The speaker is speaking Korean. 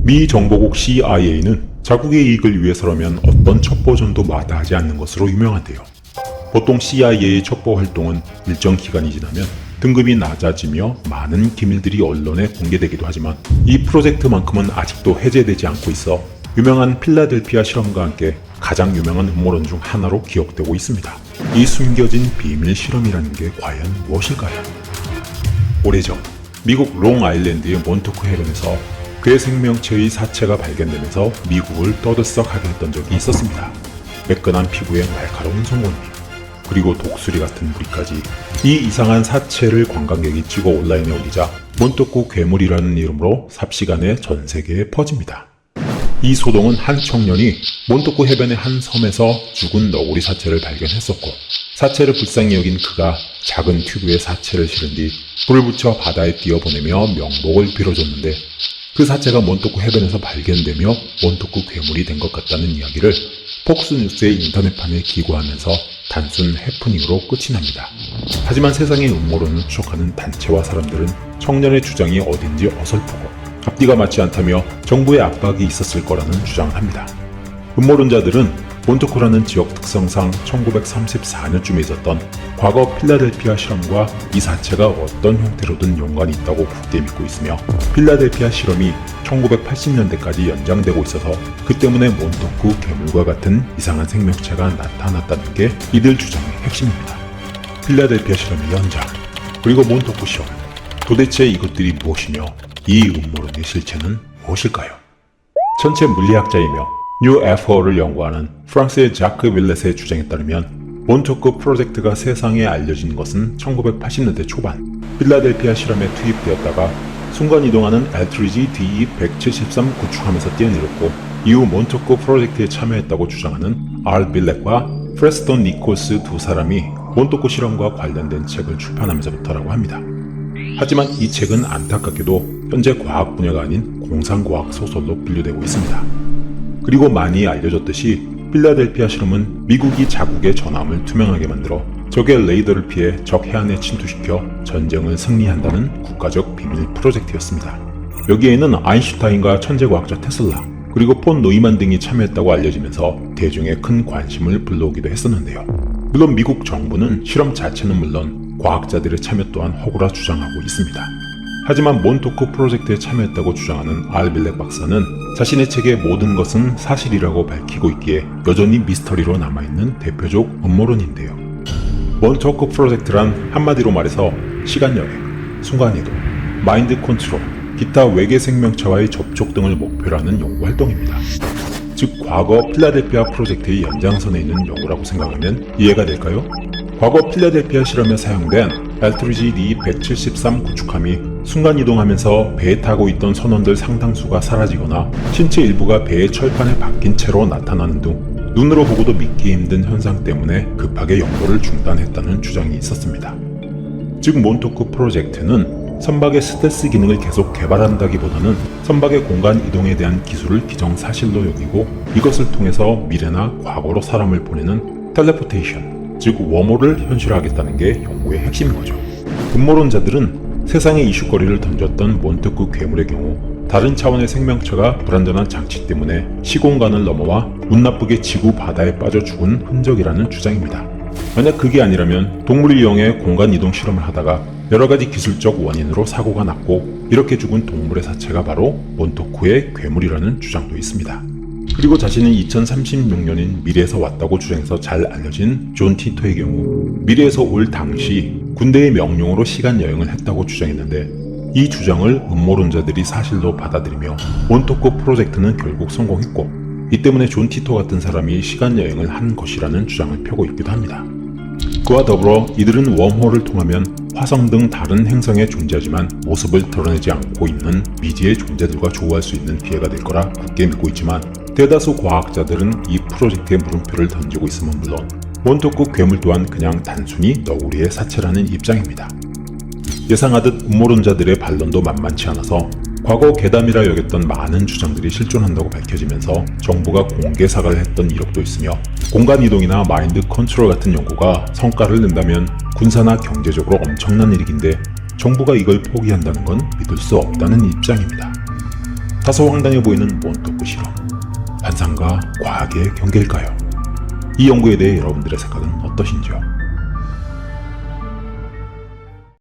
미 정보국 CIA는 자국의 이익을 위해서라면 어떤 첩보전도 마다하지 않는 것으로 유명한데요. 보통 CIA의 첩보 활동은 일정 기간이 지나면 등급이 낮아지며 많은 기밀들이 언론에 공개되기도 하지만 이 프로젝트만큼은 아직도 해제되지 않고 있어 유명한 필라델피아 실험과 함께 가장 유명한 음모론 중 하나로 기억되고 있습니다. 이 숨겨진 비밀 실험이라는 게 과연 무엇일까요? 오래전 미국 롱아일랜드의 몬토크 해변에서 괴 생명체의 사체가 발견되면서 미국을 떠들썩하게 했던 적이 있었습니다. 매끈한 피부에 날카로운 송곳니, 그리고 독수리 같은 무리까지. 이 이상한 사체를 관광객이 찍어 온라인에 올리자 몬토크 괴물이라는 이름으로 삽시간에 전 세계에 퍼집니다. 이 소동은 한 청년이 몬토크 해변의 한 섬에서 죽은 너구리 사체를 발견했었고, 사체를 불쌍히 여긴 그가 작은 튜브에 사체를 실은 뒤 불을 붙여 바다에 띄어보내며 명복을 빌어줬는데, 그 사체가 몬토크 해변에서 발견되며 몬토크 괴물이 된 것 같다는 이야기를 폭스뉴스의 인터넷판에 기고하면서 단순 해프닝으로 끝이 납니다. 하지만 세상의 음모론을 추적하는 단체와 사람들은 청년의 주장이 어딘지 어설프고 앞뒤가 맞지 않다며 정부의 압박이 있었을 거라는 주장을 합니다. 음모론자들은 몬토크라는 지역 특성상 1934년쯤에 있었던 과거 필라델피아 실험과 이 사체가 어떤 형태로든 연관이 있다고 굳게 믿고 있으며, 필라델피아 실험이 1980년대까지 연장되고 있어서 그 때문에 몬토크 괴물과 같은 이상한 생명체가 나타났다는 게 이들 주장의 핵심입니다. 필라델피아 실험의 연장, 그리고 몬토크 실험, 도대체 이것들이 무엇이며 이 음모론의 실체는 무엇일까요? 천체 물리학자이며 UFO를 연구하는 프랑스의 자크 빌렛의 주장에 따르면 몬토크 프로젝트가 세상에 알려진 것은 1980년대 초반 필라델피아 실험에 투입되었다가 순간이동하는 엘트리지 DE-173 구축하면서 뛰어내렸고, 이후 몬토크 프로젝트에 참여했다고 주장하는 R. 빌렛과 프레스톤 니콜스 두 사람이 몬토크 실험과 관련된 책을 출판하면서부터라고 합니다. 하지만 이 책은 안타깝게도 현재 과학 분야가 아닌 공상과학 소설로 분류되고 있습니다. 그리고 많이 알려졌듯이 필라델피아 실험은 미국이 자국의 전함을 투명하게 만들어 적의 레이더를 피해 적 해안에 침투시켜 전쟁을 승리한다는 국가적 비밀 프로젝트였습니다. 여기에는 아인슈타인과 천재과학자 테슬라, 그리고 폰 노이만 등이 참여했다고 알려지면서 대중의 큰 관심을 불러오기도 했었는데요. 물론 미국 정부는 실험 자체는 물론 과학자들의 참여 또한 허구라 주장하고 있습니다. 하지만 몬토크 프로젝트에 참여했다고 주장하는 R. 빌렛 박사는 자신의 책의 모든 것은 사실이라고 밝히고 있기에 여전히 미스터리로 남아있는 대표적 음모론인데요. 몬토크 프로젝트란 한마디로 말해서 시간여행, 순간이동, 마인드 컨트롤, 기타 외계 생명체와의 접촉 등을 목표로 하는 연구활동입니다. 즉 과거 필라델피아 프로젝트의 연장선에 있는 연구라고 생각하면 이해가 될까요? 과거 필라델피아 실험에 사용된 엘트리지 DE-173 구축함이 순간이동하면서 배에 타고 있던 선원들 상당수가 사라지거나 신체 일부가 배의 철판에 박힌 채로 나타나는 등 눈으로 보고도 믿기 힘든 현상 때문에 급하게 연구를 중단했다는 주장이 있었습니다. 즉 몬토크 프로젝트는 선박의 스텔스 기능을 계속 개발한다기보다는 선박의 공간 이동에 대한 기술을 기정사실로 여기고 이것을 통해서 미래나 과거로 사람을 보내는 텔레포테이션, 즉 웜홀을 현실화하겠다는 게 연구의 핵심인 거죠. 음모론자들은 세상에 이슈거리를 던졌던 몬토크 괴물의 경우 다른 차원의 생명체가 불완전한 장치 때문에 시공간을 넘어와 운 나쁘게 지구 바다에 빠져 죽은 흔적이라는 주장입니다. 만약 그게 아니라면 동물을 이용해 공간 이동 실험을 하다가 여러가지 기술적 원인으로 사고가 났고 이렇게 죽은 동물의 사체가 바로 몬토크의 괴물이라는 주장도 있습니다. 그리고 자신은 2036년인 미래에서 왔다고 주장해서 잘 알려진 존 티토의 경우 미래에서 올 당시 군대의 명령으로 시간 여행을 했다고 주장했는데, 이 주장을 음모론자들이 사실로 받아들이며 몬토크 프로젝트는 결국 성공했고, 이 때문에 존 티토 같은 사람이 시간 여행을 한 것이라는 주장을 펴고 있기도 합니다. 그와 더불어 이들은 웜홀을 통하면 화성 등 다른 행성에 존재하지만 모습을 드러내지 않고 있는 미지의 존재들과 조우할 수 있는 기회가 될 거라 굳게 믿고 있지만, 대다수 과학자들은 이 프로젝트에 물음표를 던지고 있음은 물론 몬토크 괴물 또한 그냥 단순히 너구리의 사체라는 입장입니다. 예상하듯 음모론자들의 반론도 만만치 않아서 과거 괴담이라 여겼던 많은 주장들이 실존한다고 밝혀지면서 정부가 공개 사과를 했던 이력도 있으며, 공간이동이나 마인드 컨트롤 같은 연구가 성과를 낸다면 군사나 경제적으로 엄청난 일이긴데 정부가 이걸 포기한다는 건 믿을 수 없다는 입장입니다. 다소 황당해 보이는 몬토프 실험. 환상과 과학의 경계일까요? 이 연구에 대해 여러분들의 생각은 어떠신지요?